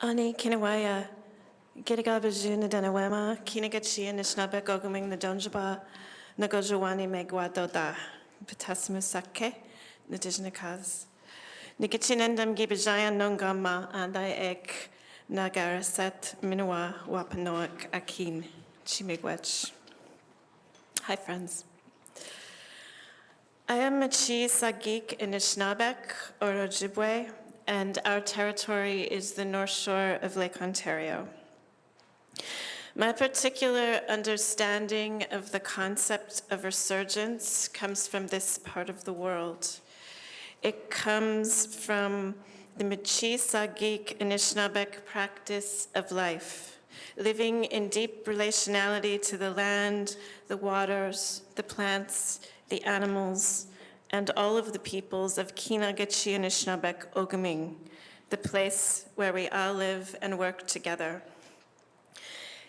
Ani kinawaya, Gidagabajuna Danawema, Kinagachi and Nishnabek Oguming the Donjaba, Nagojawani Megwadoda, Betasamosake, Nadijnakas. Nikachinendam Gibajayan Nongama, and I ek Nagaraset Minua Wapanoak Akin, Chimigwech. Hi, friends. I am Machi Sagik in Nishnabek, or Ojibwe, and our territory is the North Shore of Lake Ontario. My particular understanding of the concept of resurgence comes from this part of the world. It comes from the Machi Sagik Anishinabek practice of life, living in deep relationality to the land, the waters, the plants, the animals, and all of the peoples of Kinagachi Anishinabek Oguming, the place where we all live and work together.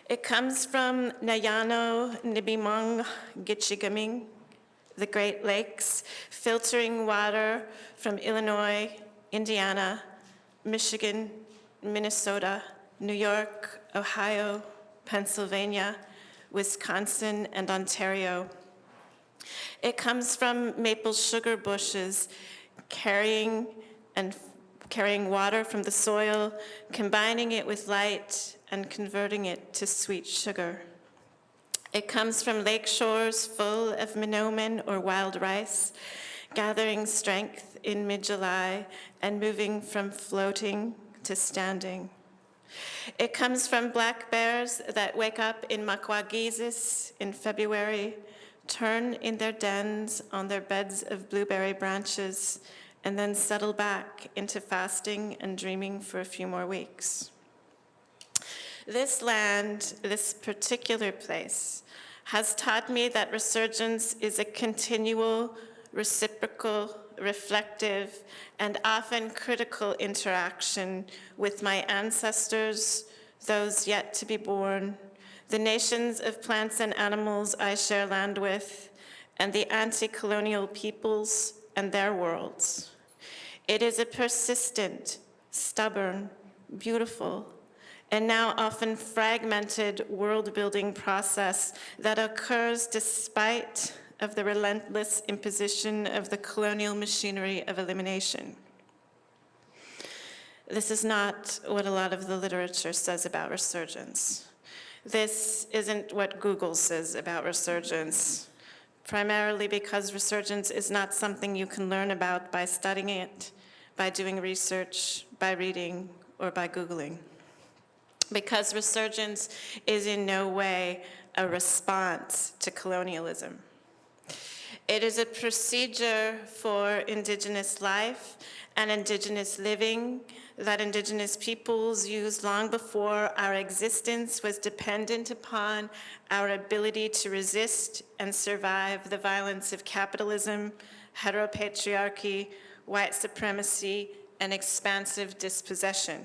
It comes from Nayano Nibimong Gichigaming, the Great Lakes, filtering water from Illinois, Indiana, Michigan, Minnesota, New York, Ohio, Pennsylvania, Wisconsin, and Ontario. It comes from maple sugar bushes carrying water from the soil, combining it with light, and converting it to sweet sugar. It comes from lake shores full of minomen or wild rice, gathering strength in mid-July and moving from floating to standing. It comes from black bears that wake up in Makwagizis in February, turn in their dens on their beds of blueberry branches, and then settle back into fasting and dreaming for a few more weeks. This land, this particular place, has taught me that resurgence is a continual, reciprocal, reflective, and often critical interaction with my ancestors, those yet to be born, the nations of plants and animals I share land with, and the anti-colonial peoples and their worlds. It is a persistent, stubborn, beautiful, and now often fragmented world-building process that occurs despite of the relentless imposition of the colonial machinery of elimination. This is not what a lot of the literature says about resurgence. This isn't what Google says about resurgence, primarily because resurgence is not something you can learn about by studying it, by doing research, by reading, or by Googling. Because resurgence is in no way a response to colonialism. It is a procedure for Indigenous life and Indigenous living that Indigenous peoples used long before our existence was dependent upon our ability to resist and survive the violence of capitalism, heteropatriarchy, white supremacy, and expansive dispossession.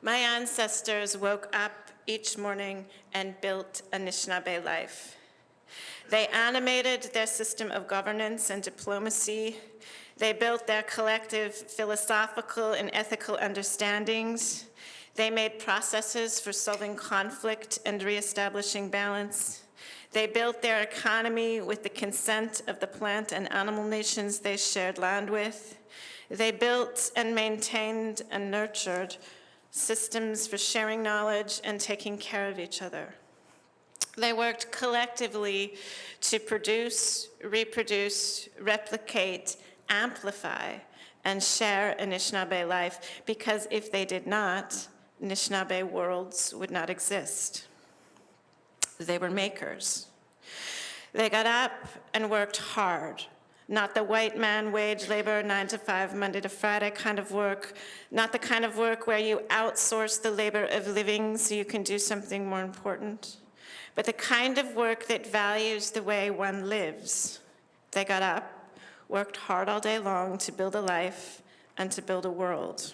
My ancestors woke up each morning and built Anishinaabe life. They animated their system of governance and diplomacy. They built their collective philosophical and ethical understandings. They made processes for solving conflict and reestablishing balance. They built their economy with the consent of the plant and animal nations they shared land with. They built and maintained and nurtured systems for sharing knowledge and taking care of each other. They worked collectively to produce, reproduce, replicate, amplify, and share Anishinaabe life, because if they did not, Anishinaabe worlds would not exist. They were makers. They got up and worked hard, not the white man wage labor, 9 to 5, Monday to Friday kind of work, not the kind of work where you outsource the labor of living so you can do something more important, but the kind of work that values the way one lives. They got up, worked hard all day long to build a life and to build a world.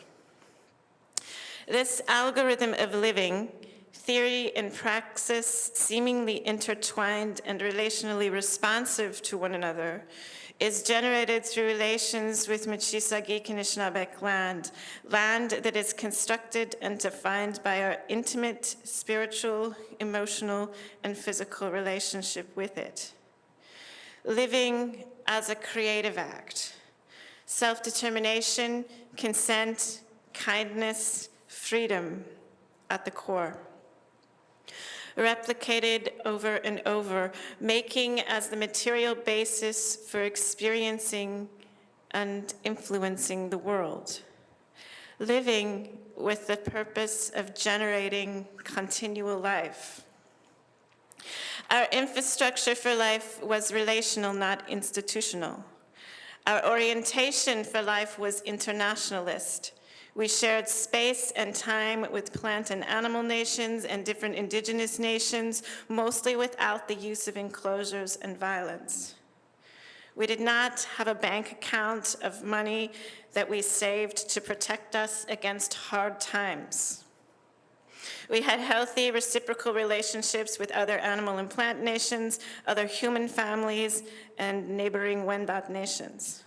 This algorithm of living, theory and praxis seemingly intertwined and relationally responsive to one another, is generated through relations with Michisagik and Anishinabek land that is constructed and defined by our intimate, spiritual, emotional, and physical relationship with it. Living as a creative act, self-determination, consent, kindness, freedom at the core. Replicated over and over, making as the material basis for experiencing and influencing the world. Living with the purpose of generating continual life. Our infrastructure for life was relational, not institutional. Our orientation for life was internationalist. We shared space and time with plant and animal nations and different indigenous nations, mostly without the use of enclosures and violence. We did not have a bank account of money that we saved to protect us against hard times. We had healthy reciprocal relationships with other animal and plant nations, other human families, and neighboring Wendat nations.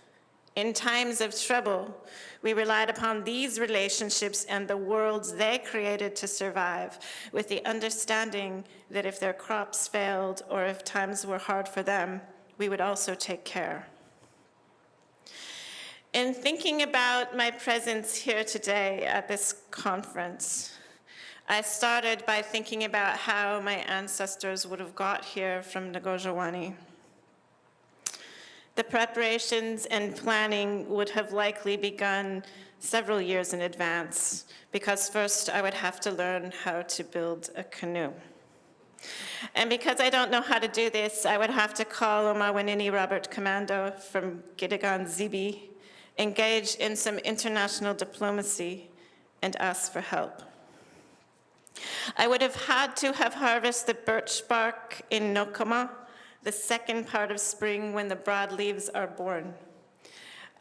In times of trouble, we relied upon these relationships and the worlds they created to survive, with the understanding that if their crops failed or if times were hard for them, we would also take care. In thinking about my presence here today at this conference, I started by thinking about how my ancestors would have got here from Ngojawani. The preparations and planning would have likely begun several years in advance, because first I would have to learn how to build a canoe. And because I don't know how to do this, I would have to call Omawanini Robert Commando from Gidigan Zibi, engage in some international diplomacy, and ask for help. I would have had to have harvested the birch bark in Nokoma, the second part of spring when the broad leaves are born.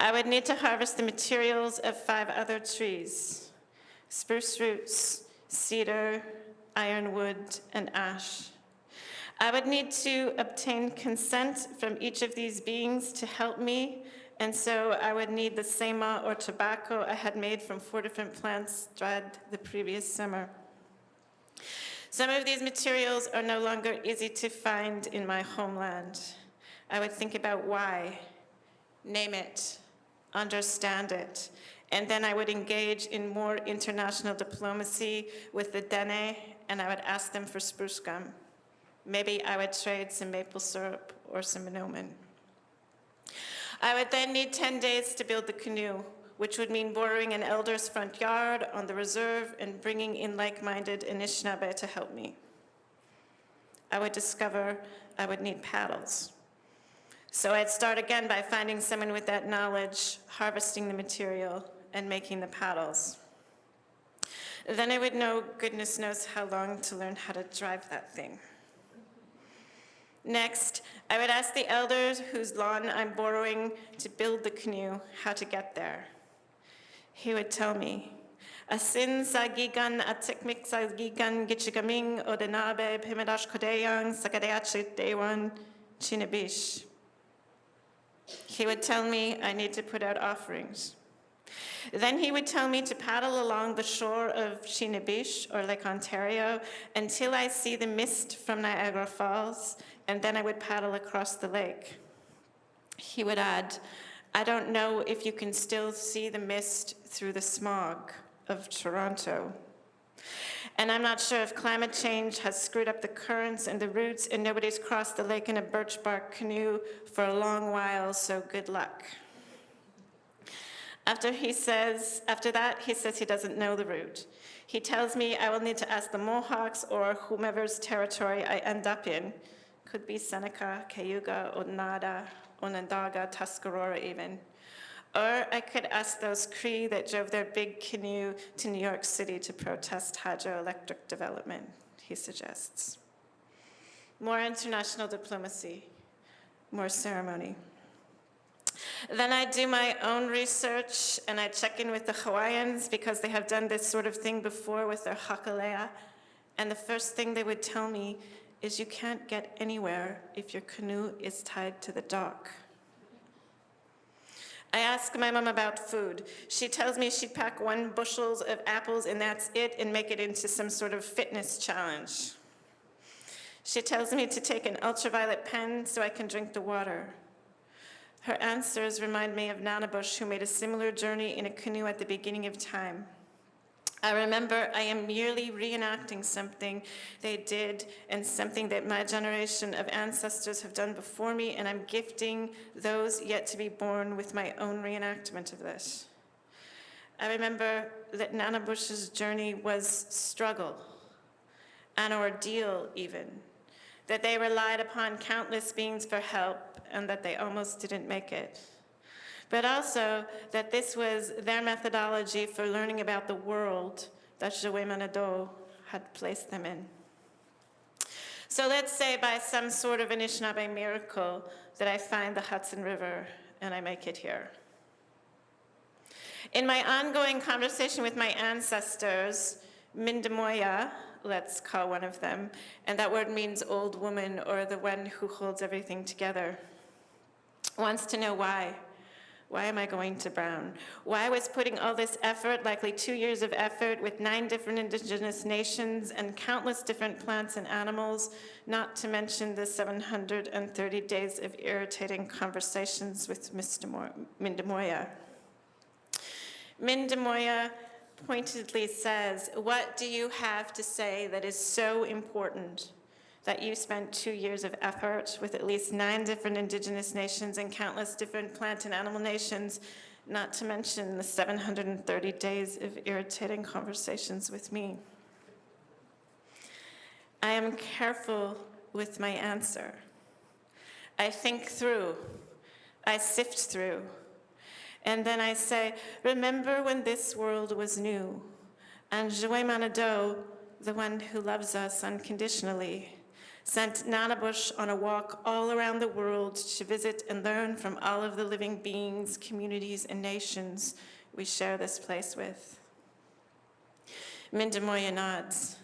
I would need to harvest the materials of 5 other trees: spruce roots, cedar, ironwood, and ash. I would need to obtain consent from each of these beings to help me, and so I would need the sema or tobacco I had made from 4 different plants dried the previous summer. Some of these materials are no longer easy to find in my homeland. I would think about why, name it, understand it, and then I would engage in more international diplomacy with the Dene, and I would ask them for spruce gum. Maybe I would trade some maple syrup or some monomen. I would then need 10 days to build the canoe, which would mean borrowing an elder's front yard on the reserve and bringing in like-minded Anishinaabe to help me. I would discover I would need paddles. So I'd start again by finding someone with that knowledge, harvesting the material, and making the paddles. Then I would know, goodness knows how long, to learn how to drive that thing. Next, I would ask the elders whose lawn I'm borrowing to build the canoe how to get there. He would tell me, Asin sa gigan atikmik sa gigan gichigaming odenabe pimadash kodeyang sakadeachit dewan chinabish. He would tell me I need to put out offerings. Then he would tell me to paddle along the shore of Chinabish, or Lake Ontario, until I see the mist from Niagara Falls, and then I would paddle across the lake. He would add, I don't know if you can still see the mist through the smog of Toronto. And I'm not sure if climate change has screwed up the currents and the routes, and nobody's crossed the lake in a birch bark canoe for a long while, so good luck. After that, he says he doesn't know the route. He tells me I will need to ask the Mohawks or whomever's territory I end up in. Could be Seneca, Cayuga, Onondaga, Onondaga, Tuscarora even. Or I could ask those Cree that drove their big canoe to New York City to protest hydroelectric development, he suggests. More international diplomacy, more ceremony. Then I do my own research, and I check in with the Hawaiians because they have done this sort of thing before with their hakalea. And the first thing they would tell me is you can't get anywhere if your canoe is tied to the dock. I ask my mom about food. She tells me she'd pack 1 bushel of apples and that's it, and make it into some sort of fitness challenge. She tells me to take an ultraviolet pen so I can drink the water. Her answers remind me of Nanabush, who made a similar journey in a canoe at the beginning of time. I remember I am merely reenacting something they did and something that my generation of ancestors have done before me, and I'm gifting those yet to be born with my own reenactment of this. I remember that Nanabush's journey was struggle, an ordeal even, that they relied upon countless beings for help and that they almost didn't make it. But also that this was their methodology for learning about the world that Joué Manado had placed them in. So let's say by some sort of Anishinaabe miracle that I find the Hudson River and I make it here. In my ongoing conversation with my ancestors, Mindemoya, let's call one of them, and that word means old woman or the one who holds everything together, wants to know why. Why am I going to Brown? Why was putting all this effort, likely 2 years of effort, with 9 different indigenous nations and countless different plants and animals, not to mention the 730 days of irritating conversations with Mindemoya? Mindemoya pointedly says, what do you have to say that is so important that you spent 2 years of effort with at least 9 different indigenous nations and countless different plant and animal nations, not to mention the 730 days of irritating conversations with me? I am careful with my answer. I think through, I sift through, and then I say, remember when this world was new, and Joué Manado, the one who loves us unconditionally, sent Nanabush on a walk all around the world to visit and learn from all of the living beings, communities, and nations we share this place with. Mindemoya nods.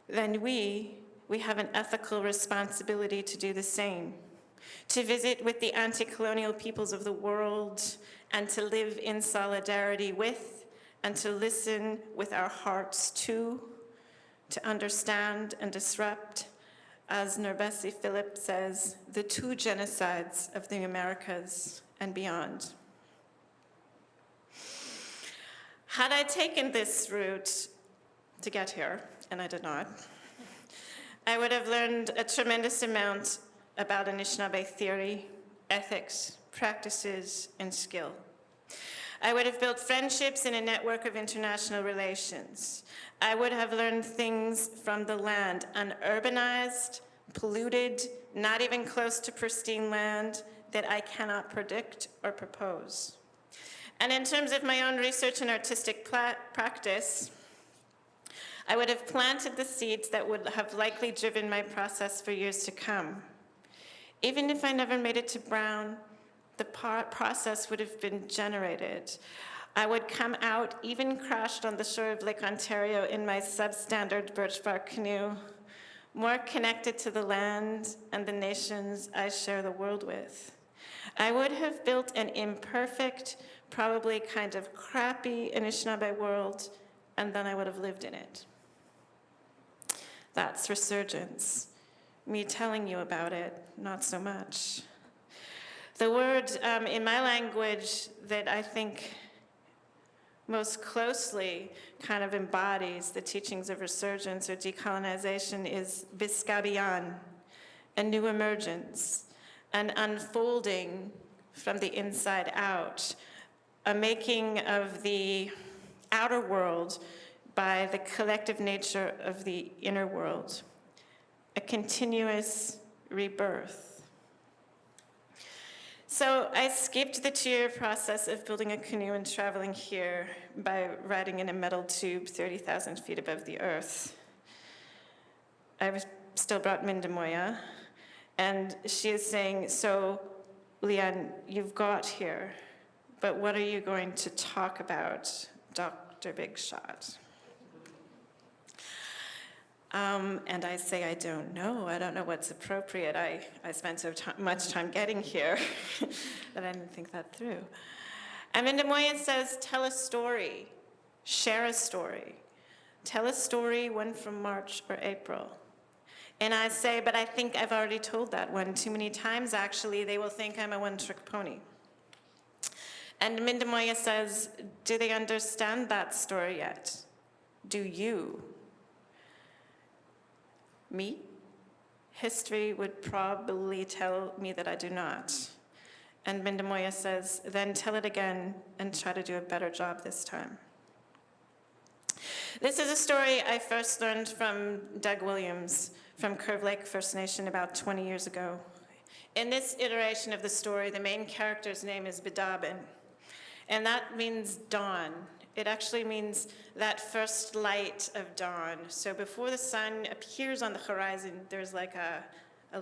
Then we have an ethical responsibility to do the same, to visit with the anti-colonial peoples of the world and to live in solidarity with and to listen with our hearts to understand and disrupt, as Nerbessi Philip says, the 2 genocides of the Americas and beyond. Had I taken this route to get here, and I did not, I would have learned a tremendous amount about Anishinaabe theory, ethics, practices, and skill. I would have built friendships in a network of international relations. I would have learned things from the land, unurbanized, polluted, not even close to pristine land that I cannot predict or propose. And in terms of my own research and artistic practice, I would have planted the seeds that would have likely driven my process for years to come. Even if I never made it to Brown, the process would have been generated. I would come out, even crashed on the shore of Lake Ontario in my substandard birch bark canoe, more connected to the land and the nations I share the world with. I would have built an imperfect, probably kind of crappy Anishinaabe world, and then I would have lived in it. That's resurgence. Me telling you about it, not so much. The word in my language that I think most closely kind of embodies the teachings of resurgence or decolonization is Biskabian, a new emergence, an unfolding from the inside out, a making of the outer world by the collective nature of the inner world, a continuous rebirth. So I skipped the 2-year process of building a canoe and traveling here by riding in a metal tube 30,000 feet above the earth. I still brought Mindemoya, and she is saying, so Leanne, you've got here, but what are you going to talk about, Dr. Big Shot? And I say, I don't know. I don't know what's appropriate. I spent so much time getting here that I didn't think that through. Aminda Moya says, tell a story, share a story. Tell a story, one from March or April. And I say, but I think I've already told that one too many times, actually. They will think I'm a one-trick pony. And Aminda Moya says, do they understand that story yet? Do you? Me? History would probably tell me that I do not. And Minda Moya says, then tell it again and try to do a better job this time. This is a story I first learned from Doug Williams from Curve Lake First Nation about 20 years ago. In this iteration of the story, the main character's name is Bedabin, and that means dawn. It actually means that first light of dawn. So before the sun appears on the horizon, there's like a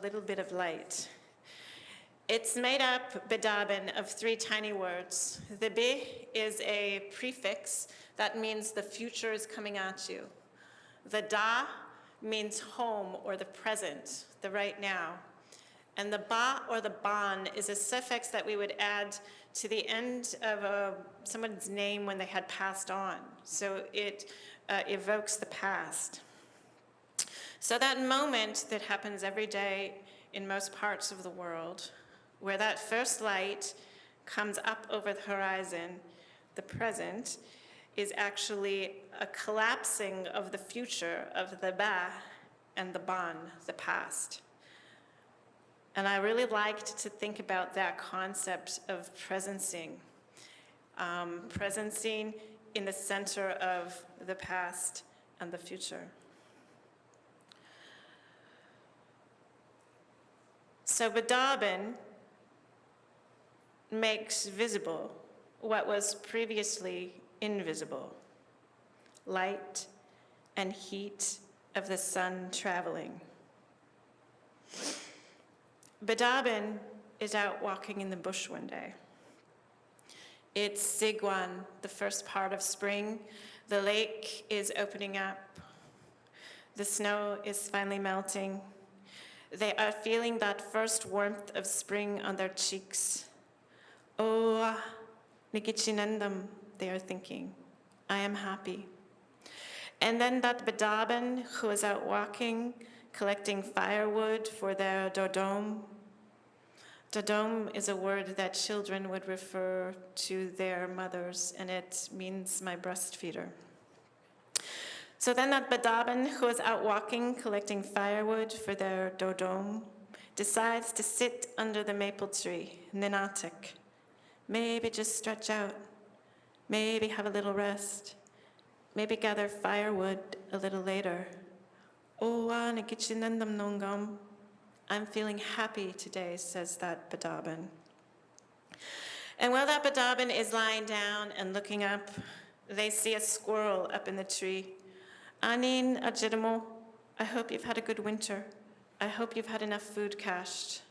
little bit of light. It's made up, Bedabin, of 3 tiny words. The Be is a prefix that means the future is coming at you. The Da means home or the present, the right now. And the Ba or the Ban is a suffix that we would add to the end of someone's name when they had passed on. So it evokes the past. So that moment that happens every day in most parts of the world, where that first light comes up over the horizon, the present, is actually a collapsing of the future of the Ba and the Ban, the past. And I really liked to think about that concept of presencing. Presencing in the center of the past and the future. So Bedabin makes visible what was previously invisible, light and heat of the sun traveling. Bedabin is out walking in the bush one day. It's Sigwan, the first part of spring. The lake is opening up. The snow is finally melting. They are feeling that first warmth of spring on their cheeks. Oh, Nikichinendam, they are thinking. I am happy. And then that Bedabin who is out walking, collecting firewood for their dodom. Dodom is a word that children would refer to their mothers, and it means my breastfeeder. So then that Bedabin who is out walking, collecting firewood for their dodom, decides to sit under the maple tree, Ninatik. Maybe just stretch out, maybe have a little rest, maybe gather firewood a little later. Oh, I'm feeling happy today, says that Bedabin. And while that Bedabin is lying down and looking up, they see a squirrel up in the tree. Anin Ajidamo, I hope you've had a good winter. I hope you've had enough food cached.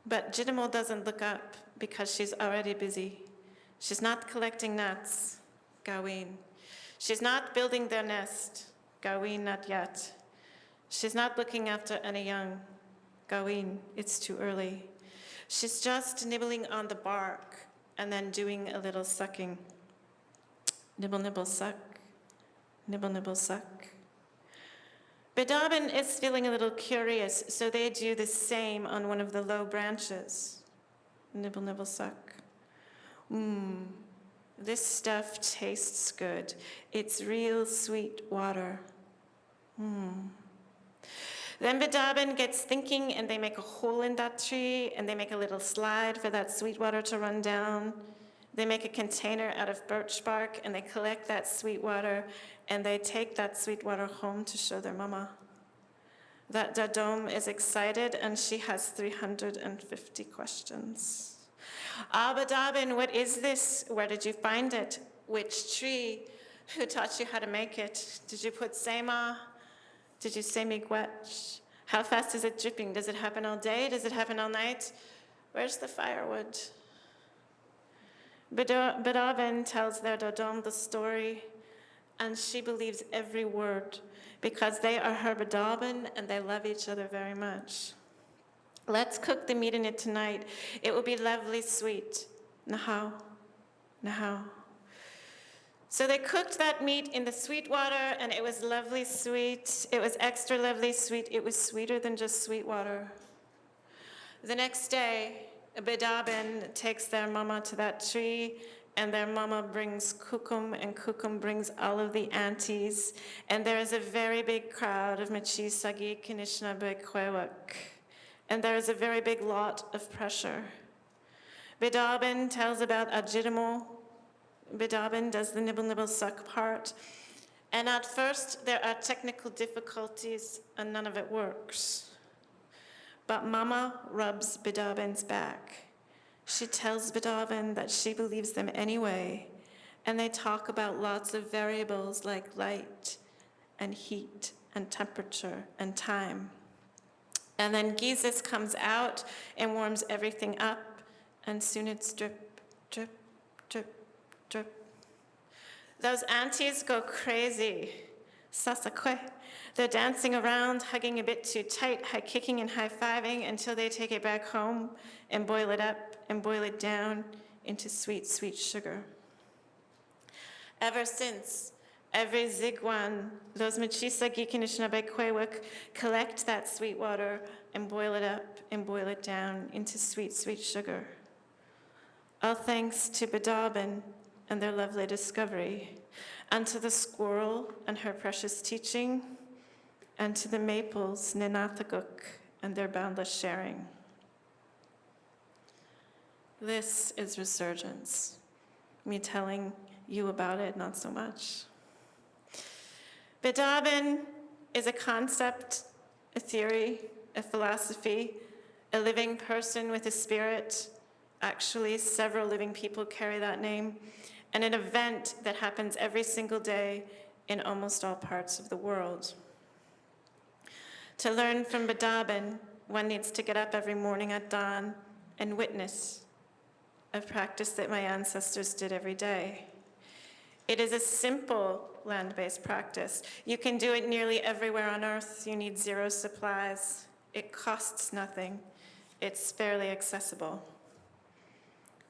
But Jidamo doesn't look up because she's already busy. She's not collecting nuts, Gawin. She's not building their nest, Gawin, not yet. She's not looking after any young, Gawin, it's too early. She's just nibbling on the bark and then doing a little sucking. Nibble, nibble, suck. Nibble, nibble, suck. Bedabin is feeling a little curious, so they do the same on one of the low branches. Nibble, nibble, suck. This stuff tastes good. It's real sweet water. Then Bedabin gets thinking, and they make a hole in that tree, and they make a little slide for that sweet water to run down. They make a container out of birch bark, and they collect that sweet water, and they take that sweet water home to show their mama. That Dadom is excited, and she has 350 questions. Bedabin, what is this? Where did you find it? Which tree? Who taught you how to make it? Did you put sema? Did you say miigwech? How fast is it dripping? Does it happen all day? Does it happen all night? Where's the firewood? Bedabin tells their Dodom the story, and she believes every word because they are her Bedabin and they love each other very much. Let's cook the meat in it tonight. It will be lovely sweet. Nahau, Now. So they cooked that meat in the sweet water, and it was lovely sweet. It was extra lovely sweet. It was sweeter than just sweet water. The next day, Bedabin takes their mama to that tree, and their mama brings kukum, and kukum brings all of the aunties, and there is a very big crowd of Machisagi Kinishnabe Kwewak, and there is a very big lot of pressure. Bedabin tells about Ajirimo. Bedabin does the nibble suck part, and at first there are technical difficulties and none of it works. But Mama rubs Bedabin's back. She tells Bedabin that she believes them anyway, and they talk about lots of variables like light and heat and temperature and time. And then Jesus comes out and warms everything up, and soon it's drip, drip, drip, drip. Those aunties go crazy. Sasakwe. They're dancing around, hugging a bit too tight, high kicking and high-fiving until they take it back home and boil it up and boil it down into sweet, sweet sugar. Ever since, every zigwan, those Machisagi Kinishnabe Kwewak collect that sweet water and boil it up and boil it down into sweet, sweet sugar. All thanks to Bedabin and their lovely discovery, and to the squirrel and her precious teaching, and to the maples, Ninathaguk, and their boundless sharing. This is Resurgence. Me telling you about it, not so much. Bedabin is a concept, a theory, a philosophy, a living person with a spirit. Actually, several living people carry that name, and an event that happens every single day in almost all parts of the world. To learn from Bedabin, one needs to get up every morning at dawn and witness a practice that my ancestors did every day. It is a simple land-based practice. You can do it nearly everywhere on Earth. You need zero supplies. It costs nothing. It's fairly accessible.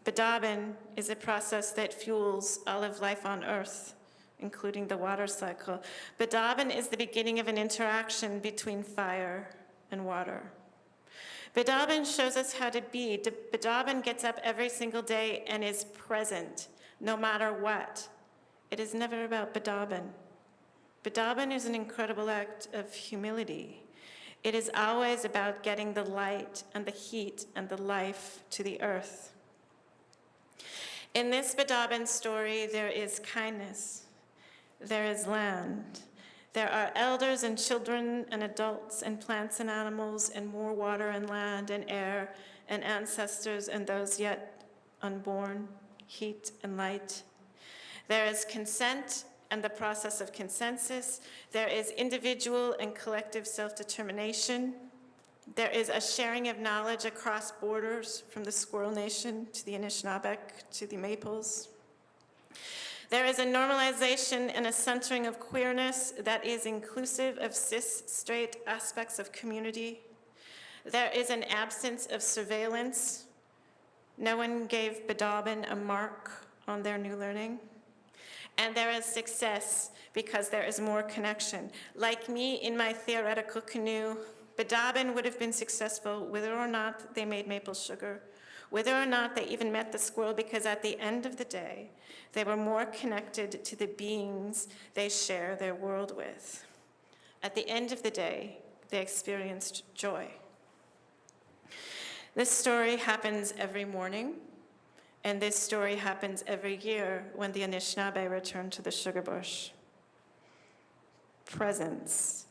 Bedabin is a process that fuels all of life on Earth, including the water cycle. Bedabin is the beginning of an interaction between fire and water. Bedabin shows us how to be. Bedabin gets up every single day and is present, no matter what. It is never about Bedabin. Bedabin is an incredible act of humility. It is always about getting the light and the heat and the life to the earth. In this Bedabin story, there is kindness. There is land. There are elders and children and adults and plants and animals and more water and land and air and ancestors and those yet unborn, heat and light. There is consent and the process of consensus. There is individual and collective self-determination. There is a sharing of knowledge across borders, from the Squirrel Nation to the Anishinaabeg to the Maples. There is a normalization and a centering of queerness that is inclusive of cis, straight aspects of community. There is an absence of surveillance. No one gave Bedabin a mark on their new learning. And there is success because there is more connection. Like me in my theoretical canoe, Bedabin would have been successful whether or not they made maple sugar, whether or not they even met the squirrel, because at the end of the day, they were more connected to the beings they share their world with. At the end of the day, they experienced joy. This story happens every morning, and this story happens every year when the Anishinaabe return to the sugar bush. Presence.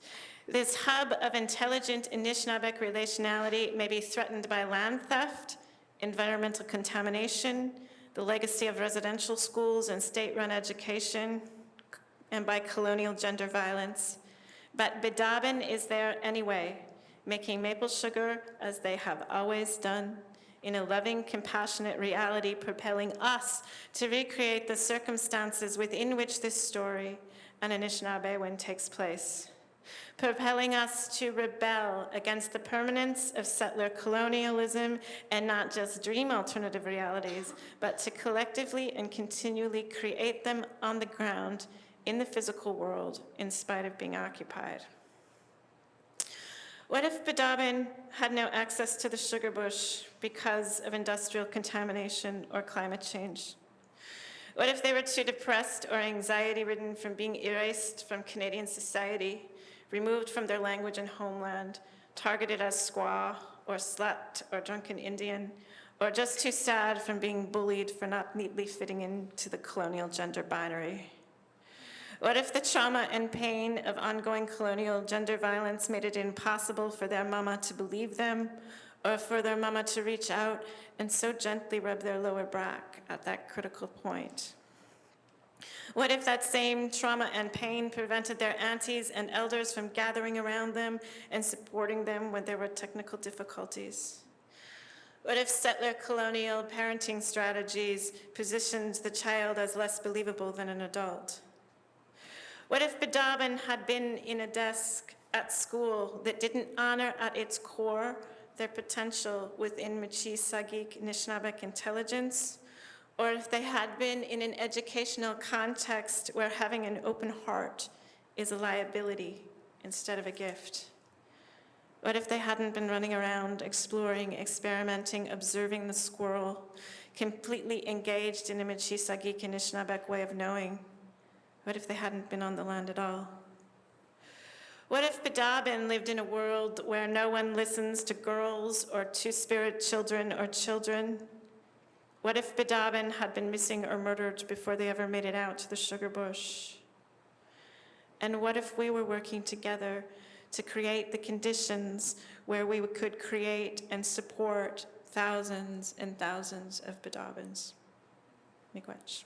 This hub of intelligent Anishinaabeg relationality may be threatened by land theft, environmental contamination, the legacy of residential schools and state-run education, and by colonial gender violence. But Bedabin is there anyway, making maple sugar as they have always done, in a loving, compassionate reality, propelling us to recreate the circumstances within which this story and Anishinaabe win takes place. propelling us to rebel against the permanence of settler colonialism and not just dream alternative realities, but to collectively and continually create them on the ground in the physical world in spite of being occupied. What if Betaben had no access to the sugar bush because of industrial contamination or climate change? What if they were too depressed or anxiety-ridden from being erased from Canadian society, removed from their language and homeland, targeted as squaw or slut or drunken Indian, or just too sad from being bullied for not neatly fitting into the colonial gender binary? What if the trauma and pain of ongoing colonial gender violence made it impossible for their mama to believe them, or for their mama to reach out and so gently rub their lower back at that critical point? What if that same trauma and pain prevented their aunties and elders from gathering around them and supporting them when there were technical difficulties? What if settler colonial parenting strategies positioned the child as less believable than an adult? What if Betaben had been in a desk at school that didn't honor at its core their potential within Michi Sagik Nishnabek intelligence? Or if they had been in an educational context where having an open heart is a liability instead of a gift? What if they hadn't been running around, exploring, experimenting, observing the squirrel, completely engaged in a Michi Sagik Nishnabek way of knowing? What if they hadn't been on the land at all? What if Betaben lived in a world where no one listens to girls or two-spirit children or children? What if Betaben had been missing or murdered before they ever made it out to the sugar bush? And what if we were working together to create the conditions where we could create and support thousands and thousands of Betabens? Miigwech.